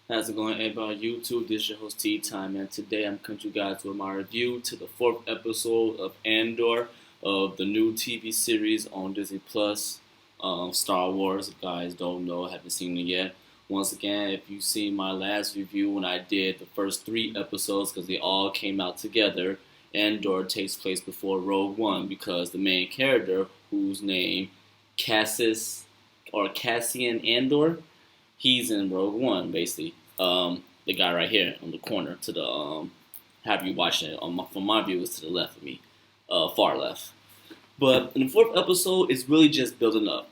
How's it going, everybody? YouTube, this is your host T Time, and today I'm coming to you guys with my review to the fourth episode of Andor, of the new TV series on Disney Plus, Star Wars. If you guys don't know, haven't seen it yet. Once again, if you've seen my last review when I did the first three episodes, because they all came out together, Andor takes place before Rogue One because the main character, whose name Cassis or Cassian Andor, he's in Rogue One, basically. The guy right here on the corner to the have you watching it from my view is to the left of me, far left. But in the fourth episode, it's really just building up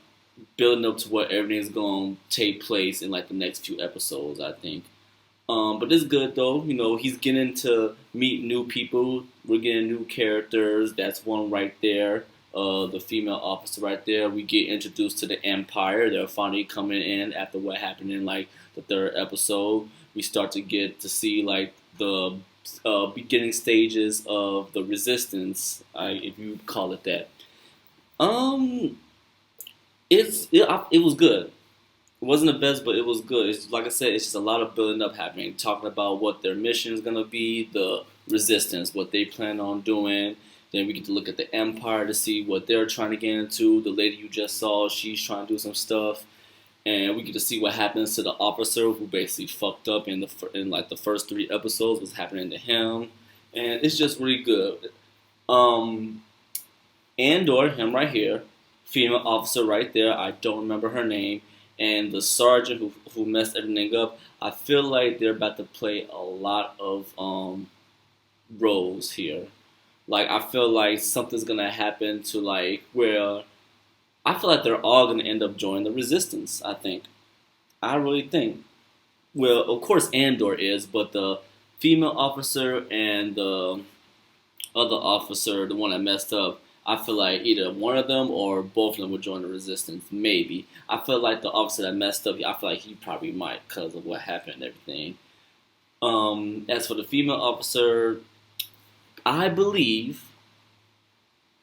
to what everything's going to take place in like the next few episodes, I think. But it's good though. You know, he's getting to meet new people. We're getting new characters. That's one right there. The female officer right there. We get introduced to the Empire. They're finally coming in after what happened in like the third episode. We start to get to see like the beginning stages of the Resistance, if you call it that. Um, it was good. It wasn't the best, but it was good. It's like I said, it's just a lot of building up happening, talking about what their mission is gonna be, the resistance, what they plan on doing. Then we get to look at the Empire to see what they're trying to get into. The lady you just saw, she's trying to do some stuff, and we get to see what happens to the officer who basically fucked up in like the first three episodes. What's happening to him, and it's just really good. Um, Andor, him right here, female officer right there. I don't remember her name. And the sergeant who messed everything up. I feel like they're about to play a lot of roles here. Like I feel like something's gonna happen to like where I feel like they're all gonna end up joining the resistance. I really think. Well, of course Andor is, but the female officer and the other officer, the one that messed up, I feel like either one of them or both of them would join the resistance. Maybe. I feel like the officer that messed up, I feel like he probably might because of what happened and everything. As for the female officer, I believe,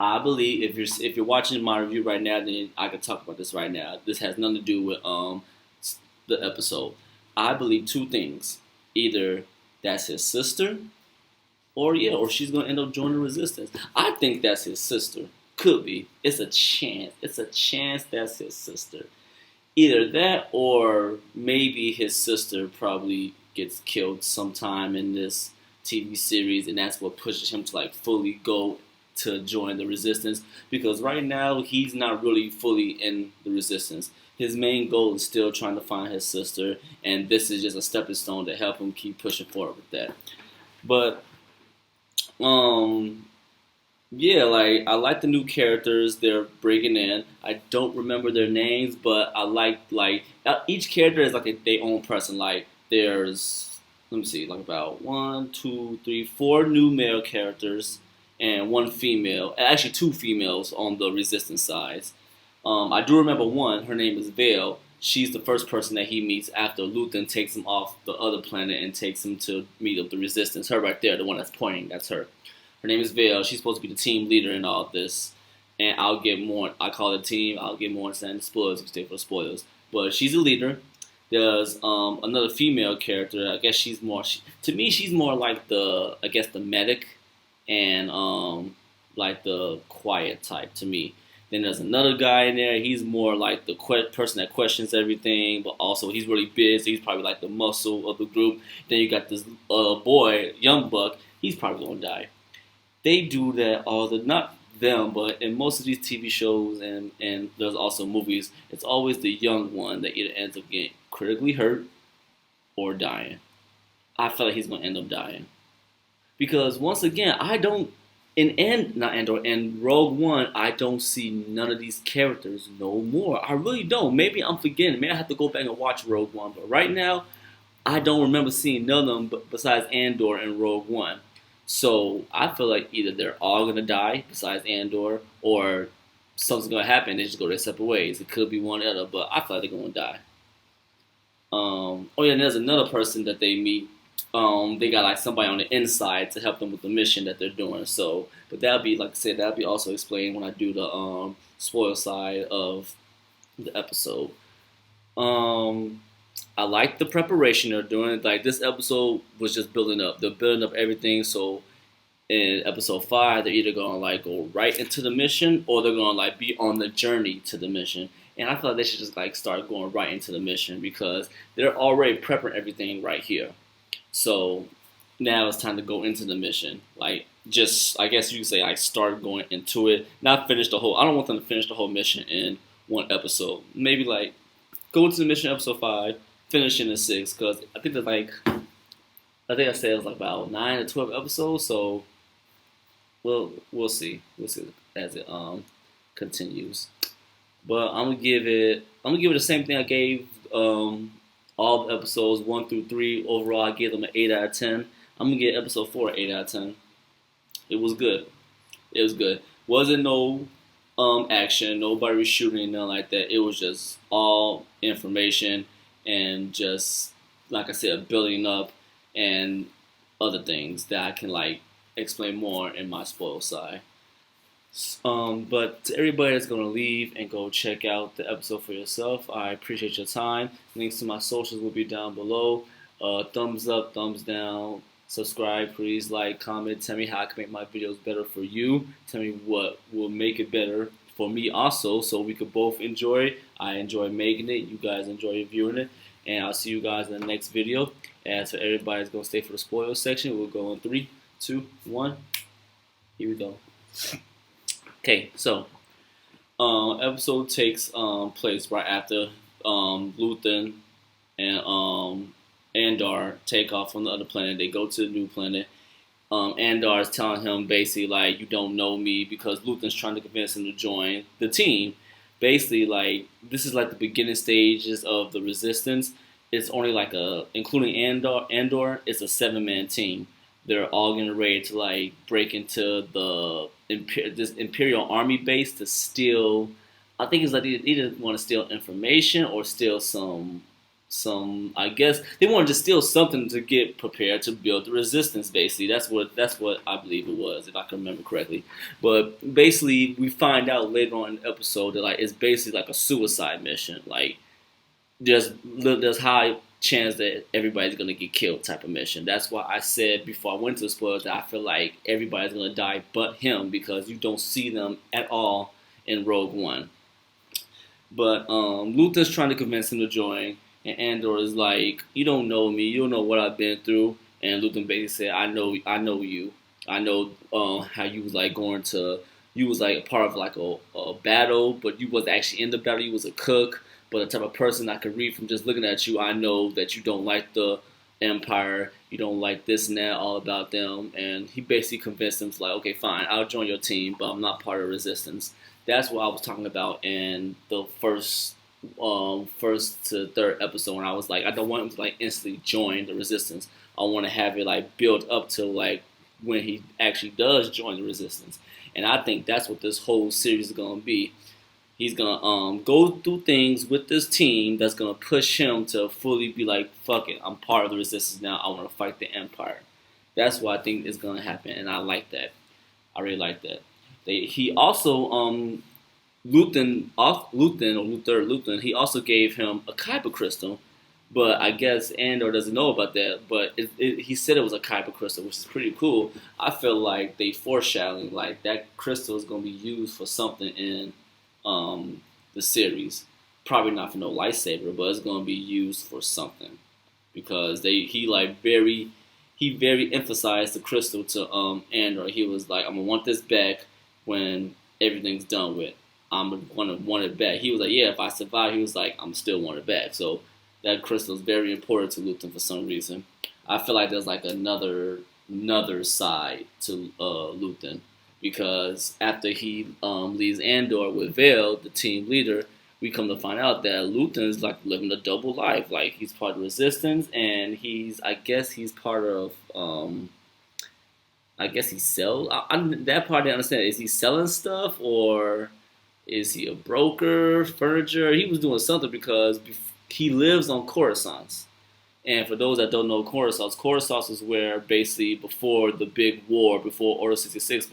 if you're watching my review right now, then I can talk about this right now. This has nothing to do with the episode. I believe two things: either that's his sister, or she's gonna end up joining the resistance. I think that's his sister. Could be. It's a chance. It's a chance that's his sister. Either that, or maybe his sister probably gets killed sometime in this TV series, and that's what pushes him to like fully go to join the resistance. Because right now he's not really fully in the resistance. His main goal is still trying to find his sister, and this is just a stepping stone to help him keep pushing forward with that. But um, yeah, like I like the new characters they're bringing in. I don't remember their names, but I like each character is like their own person. Like there's let me see, like about one, two, three, four new male characters and one female. Actually, two females on the resistance side. I do remember one. Her name is Vale. She's the first person that he meets after Luthen takes him off the other planet and takes him to meet up the Resistance. Her right there, the one that's pointing, that's her. Her name is Vale. She's supposed to be the team leader in all of this. And I'll get more. I call it team. I'll get more into spoilers if you stay for spoilers. But she's a leader. There's another female character. I guess she's more. To me, she's more like the medic, and like the quiet type to me. Then there's another guy in there. He's more like the person that questions everything, but also he's really big, so he's probably like the muscle of the group. Then you got this boy, young buck. He's probably gonna die. They do that all the not them, but in most of these TV shows and there's also movies, it's always the young one that either ends up getting critically hurt or dying. I feel like he's gonna end up dying because once again, I don't not Andor in Rogue One, I don't see none of these characters no more. I really don't. Maybe I'm forgetting. Maybe I have to go back and watch Rogue One. But right now, I don't remember seeing none of them besides Andor and Rogue One. So I feel like either they're all gonna die besides Andor, or something's gonna happen. They just go their separate ways. It could be one or the other, but I feel like they're gonna die. Oh yeah, and there's another person that they meet. They got like somebody on the inside to help them with the mission that they're doing. So, but that'll be like I said, that'll be also explained when I do the spoil side of the episode. Um, I like the preparation they're doing. Like this episode was just building up. They're building up everything. So in episode 5, they're either gonna like go right into the mission or they're gonna like be on the journey to the mission. And I feel like they should just like start going right into the mission because they're already prepping everything right here. So now it's time to go into the mission. Like just I guess you could say like start going into it. Not finish the whole I don't want them to finish the whole mission in one episode. Maybe like go to the mission episode 5, finish in the 6, because I think there's like I think I said it was like about 9 to 12 episodes, so we'll see. We'll see as it continues. But I'm gonna give it the same thing I gave all the episodes 1 through 3. Overall, I gave them an 8 out of 10. I'm gonna give episode 4 an 8 out of 10. It was good. It was good. Wasn't no action. Nobody was shooting nothing like that. It was just all information and just like I said, building up and other things that I can like explain more in my spoil side. But to everybody that's gonna leave and go check out the episode for yourself, I appreciate your time. Links to my socials will be down below. Thumbs up, thumbs down, subscribe, please like, comment, tell me how I can make my videos better for you. Tell me what will make it better for me also, so we could both enjoy it. I enjoy making it, you guys enjoy viewing it, and I'll see you guys in the next video. As for everybody that's gonna stay for the spoil section, we'll go in 3, 2, 1. Here we go. Okay, so episode takes place right after Luthen and Andor take off from the other planet. They go to the new planet. Andor is telling him basically like you don't know me because Luthen's trying to convince him to join the team. Basically, like this is like the beginning stages of the Resistance. It's only like including Andor, it's a 7-man team. They're all getting ready to like break into this Imperial Army base to steal. I think it's like they either want to steal information or steal some. I guess they want to just steal something to get prepared to build the Resistance. Basically, that's what I believe it was, if I can remember correctly. But basically, we find out later on in the episode that like it's basically like a suicide mission. Like there's high chance that everybody's gonna get killed type of mission. That's why I said before I went to the spoilers that I feel like everybody's gonna die but him because you don't see them at all in Rogue One. But Luther's trying to convince him to join, and Andor is like, "You don't know me. You don't know what I've been through." And Luther basically said, "I know you. I know how you was like going to. You was like a part of like a battle, but you was actually in the battle. You was a cook." But the type of person I could read from just looking at you, I know that you don't like the Empire, you don't like this and that, all about them. And he basically convinced him to like, okay, fine, I'll join your team, but I'm not part of Resistance. That's what I was talking about in the first to third episode when I was like, I don't want him to like instantly join the Resistance. I want to have it like build up to like when he actually does join the Resistance. And I think that's what this whole series is gonna be. He's gonna go through things with this team that's gonna push him to fully be like, fuck it, I'm part of the Resistance now. I want to fight the Empire. That's what I think is gonna happen, and I like that. I really like that. He also Luthen, he also gave him a Kyber crystal, but I guess Andor doesn't know about that. But he said it was a Kyber crystal, which is pretty cool. I feel like they foreshadowing like that crystal is gonna be used for something in the series. Probably not for no lightsaber, but it's gonna be used for something because he very emphasized the crystal to Andor. He was like, I'm gonna want this back when everything's done with. I'm gonna want it back. He was like, yeah, if I survive, he was like, I'm still want it back. So that crystal is very important to Luthen for some reason. I feel like there's like another side to Luthen. Because after he leaves Andor with Vale, the team leader, we come to find out that Luthen is like living a double life. Like he's part of Resistance, and I guess he's part of. I guess he sells. That part I didn't understand. Is he selling stuff or is he a broker, furniture? He was doing something because he lives on Coruscant. And for those that don't know Coruscant is where basically before the big war, before Order 66,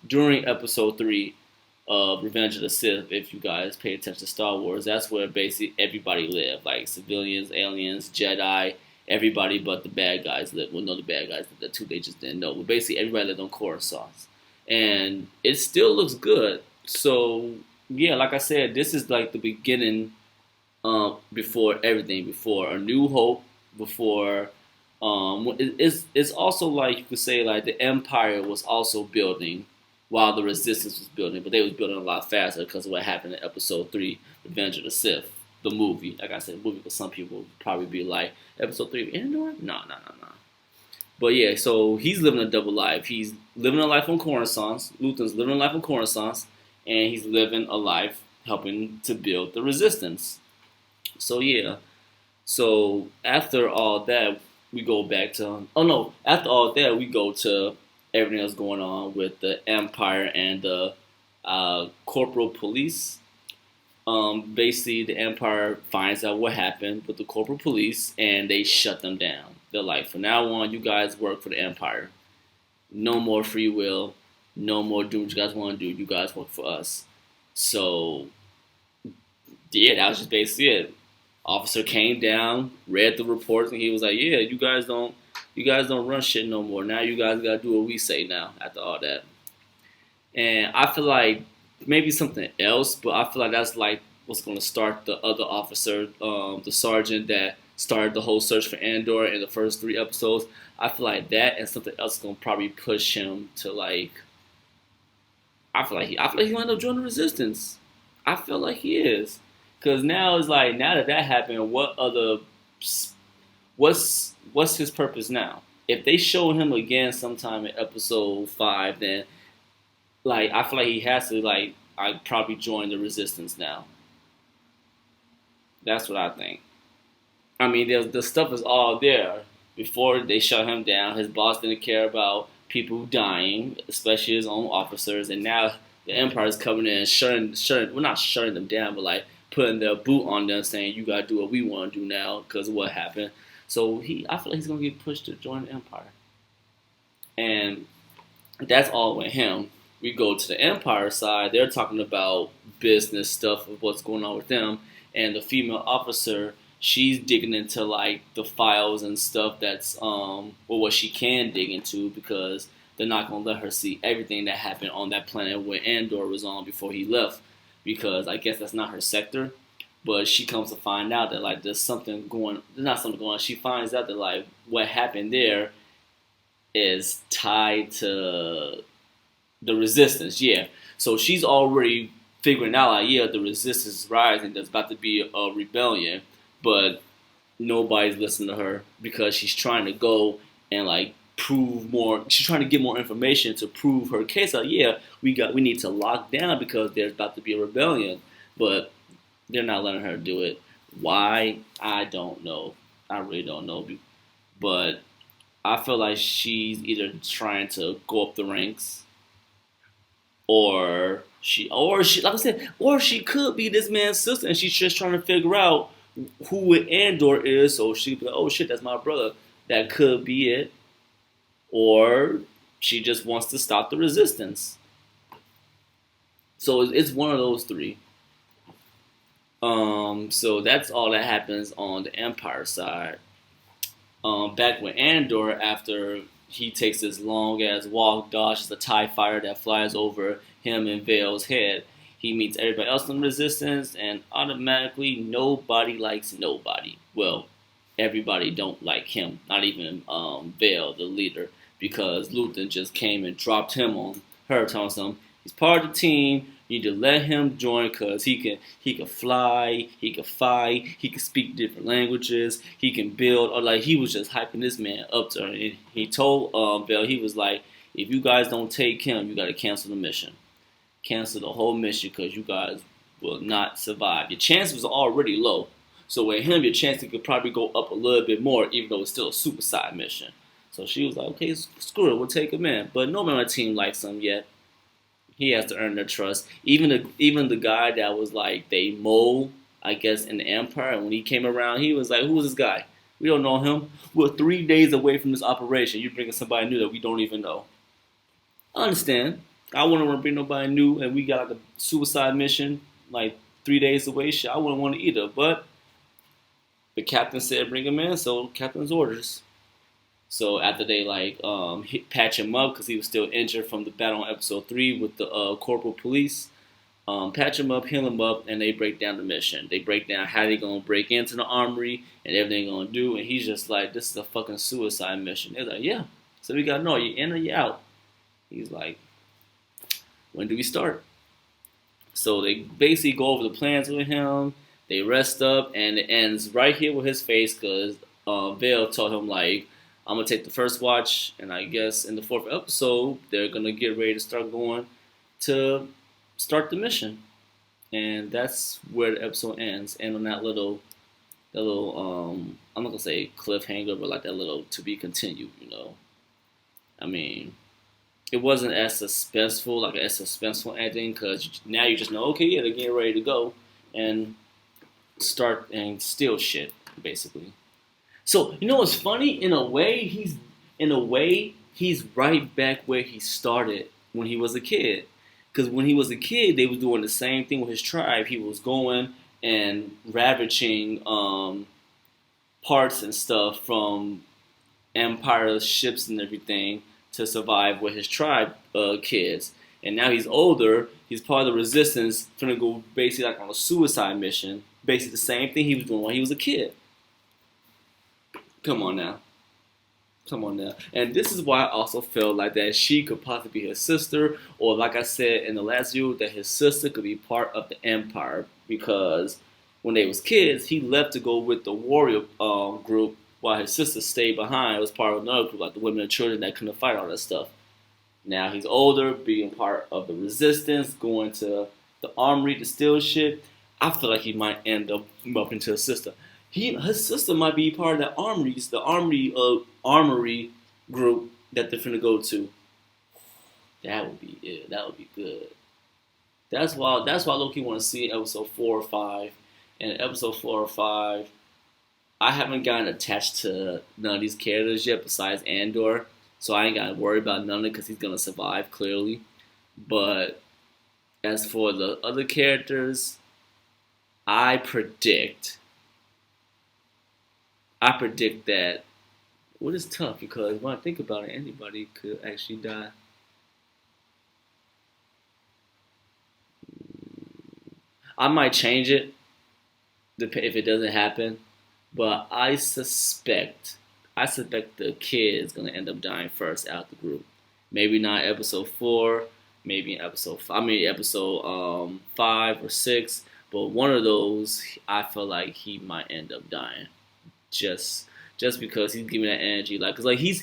during episode 3, Revenge of the Sith. If you guys pay attention to Star Wars, that's where basically everybody lived, like civilians, aliens, Jedi, everybody but the bad guys lived. Well, no, the bad guys, the two they just didn't know. But basically, everybody lived on Coruscant, and it still looks good. So yeah, like I said, this is like the beginning, before everything, before A New Hope, before it's also like you could say like the Empire was also building while the Resistance was building, but they was building a lot faster because of what happened in Episode 3, Revenge of the Sith, the movie. Like I said, movie, because some people would probably be like, Episode 3 of Andor? No, no, no, no. But yeah, so he's living a double life. He's living a life on Coruscant. Luthen's living a life on Coruscant, and he's living a life helping to build the Resistance. So yeah, so after all that, we go back to after all that we go to everything that's going on with the Empire and the corporal police. Basically, the Empire finds out what happened with the corporal police and they shut them down. They're like, from now on, you guys work for the Empire. No more free will. No more doing what you guys want to do. You guys work for us. So yeah, that was just basically it. Officer came down, read the reports, and he was like, "Yeah, you guys don't run shit no more. Now you guys gotta do what we say now." After all that, and I feel like maybe something else, but I feel like that's like what's gonna start the other officer, the sergeant that started the whole search for Andor in the first 3 episodes. I feel like that and something else is gonna probably push him to like. I feel like he'll end up joining the Resistance. I feel like he is. Cause now it's like now that happened, what's his purpose now? If they show him again sometime in episode 5, then like I feel like he has to like I probably join the Resistance now. That's what I think. I mean, the stuff is all there. Before they shut him down, his boss didn't care about people dying, especially his own officers, and now the Empire is coming in and well, not shutting them down, but like putting their boot on them, saying you gotta do what we want to do now because of what happened. So I feel like he's gonna get pushed to join the Empire, and that's all with him. We go to the Empire side; they're talking about business stuff of what's going on with them, and the female officer, she's digging into like the files and stuff that's what she can dig into because they're not gonna let her see everything that happened on that planet where Andor was on before he left because I guess that's not her sector. But she comes to find out that like there's not something going on. She finds out that like what happened there is tied to the Resistance. Yeah, so she's already figuring out like yeah the Resistance is rising. There's about to be a rebellion, but nobody's listening to her because she's trying to go and like prove more. She's trying to get more information to prove her case. Like, yeah, we need to lock down because there's about to be a rebellion, but they're not letting her do it. Why? I don't know. I really don't know. But I feel like she's either trying to go up the ranks, like I said, or she could be this man's sister, and she's just trying to figure out who Andor is, so she could be like, oh shit, that's my brother. That could be it. Or she just wants to stop the Resistance. So it's one of those three. So that's all that happens on the Empire side. Back with Andor, after he takes this long ass walk, dodges the TIE fighter that flies over him and Vale's head. He meets everybody else in the Resistance, and automatically nobody likes nobody. Well, everybody don't like him, not even Vale, the leader, because Luthen just came and dropped him on her, telling him he's part of the team. You need to let him join because he can fly, he can fight, he can speak different languages, he can build. Or like he was just hyping this man up to her. And he told Vale, he was like, if you guys don't take him, you got to cancel the mission. Cancel the whole mission because you guys will not survive. Your chance was already low. So with him, your chance could probably go up a little bit more, even though it's still a suicide mission. So she was like, okay, screw it, we'll take him in. But nobody on the team likes him yet. He has to earn their trust. Even the guy that was like they mole, I guess, in the Empire, and when he came around, he was like, who is this guy? We don't know him. We're 3 days away from this operation. You're bringing somebody new that we don't even know. I understand. I wouldn't want to bring nobody new, and we got like a suicide mission like 3 days away. Shit, I wouldn't want to either. But the captain said bring him in, so captain's orders. So after they patch him up because he was still injured from the battle on episode 3 with the corporal police, patch him up, heal him up, and they break down the mission. They break down how they gonna break into the armory and everything gonna do. And he's just like, this is a fucking suicide mission. They're like, yeah. So we gotta know, you in or you out? He's like, when do we start? So they basically go over the plans with him. They rest up, and it ends right here with his face because Vale told him like, I'm gonna take the first watch, and I guess in the 4th episode they're gonna get ready to start going to start the mission, and that's where the episode ends. And on that little I'm not gonna say cliffhanger, but like that little to be continued. I mean, it wasn't as suspenseful, like a suspenseful ending, because now you just know, okay, yeah, they're getting ready to go and start and steal shit, basically. So what's funny? In a way, he's right back where he started when he was a kid. Because when he was a kid, they was doing the same thing with his tribe. He was going and ravaging parts and stuff from Empire ships and everything to survive with his tribe kids. And now he's older. He's part of the resistance, gonna go basically like on a suicide mission. Basically the same thing he was doing when he was a kid. Come on now. Come on now. And this is why I also felt like that she could possibly be his sister, or like I said in the last video, that his sister could be part of the Empire, because when they was kids, he left to go with the warrior group while his sister stayed behind. It was part of another group, like the women and children that couldn't fight all that stuff. Now he's older, being part of the resistance, going to the armory to steal shit. I feel like he might end up into his sister. His sister might be part of the armory group that they're finna go to. That would be it. That would be good. That's why Loki want to see episode 4 or 5. And episode 4 or 5, I haven't gotten attached to none of these characters yet besides Andor, so I ain't gotta worry about none of it because he's gonna survive clearly. But as for the other characters, I predict that. What is tough, because when I think about it, anybody could actually die. I might change it if it doesn't happen, but I suspect the kid is gonna end up dying first out the group. Maybe not episode 4, maybe in episode 5 or 6, but one of those I feel like he might end up dying. Just because he's giving that energy, like, cause like the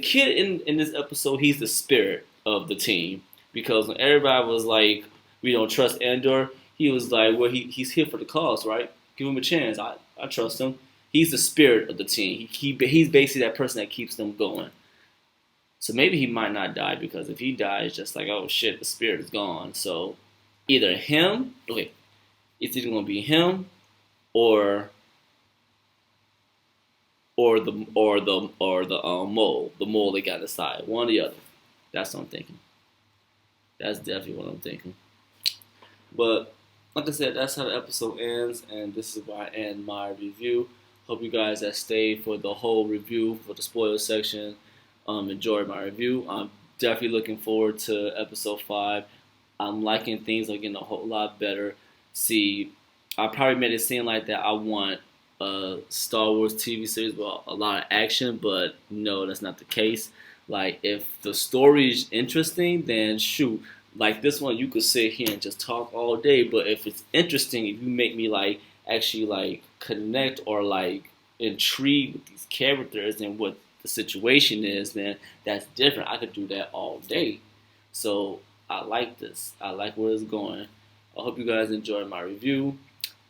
kid in this episode, he's the spirit of the team, because when everybody was like, we don't trust Andor, he was like, well, he's here for the cause, right? Give him a chance. I trust him. He's the spirit of the team. He's basically that person that keeps them going. So maybe he might not die, because if he dies, just like, oh shit, the spirit is gone. So either him, okay, it's either gonna be him or the mole they got inside. One or the other. That's what I'm thinking. That's definitely what I'm thinking. But like I said, that's how the episode ends, and this is where I end my review. Hope you guys that stayed for the whole review, for the spoiler section, enjoyed my review. I'm definitely looking forward to episode 5. I'm liking things are getting a whole lot better. See, I probably made it seem like that I want a Star Wars TV series with a lot of action, but no, that's not the case. Like, if the story is interesting, then shoot. Like this one, you could sit here and just talk all day. But if it's interesting, if you make me like actually like connect or like intrigued with these characters and what the situation is, then that's different. I could do that all day. So I like this. I like where it's going. I hope you guys enjoyed my review.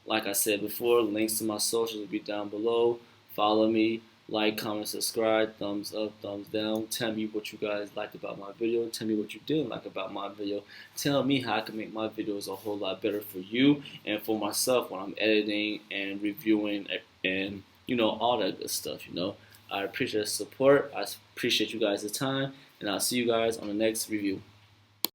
Like I said before, links to my socials will be down below. Follow me, like, comment, subscribe, thumbs up, thumbs down. Tell me what you guys liked about my video. Tell me what you didn't like about my video. Tell me how I can make my videos a whole lot better for you and for myself when I'm editing and reviewing and all that good stuff. I appreciate the support. I appreciate you guys' time. and I'll see you guys on the next review.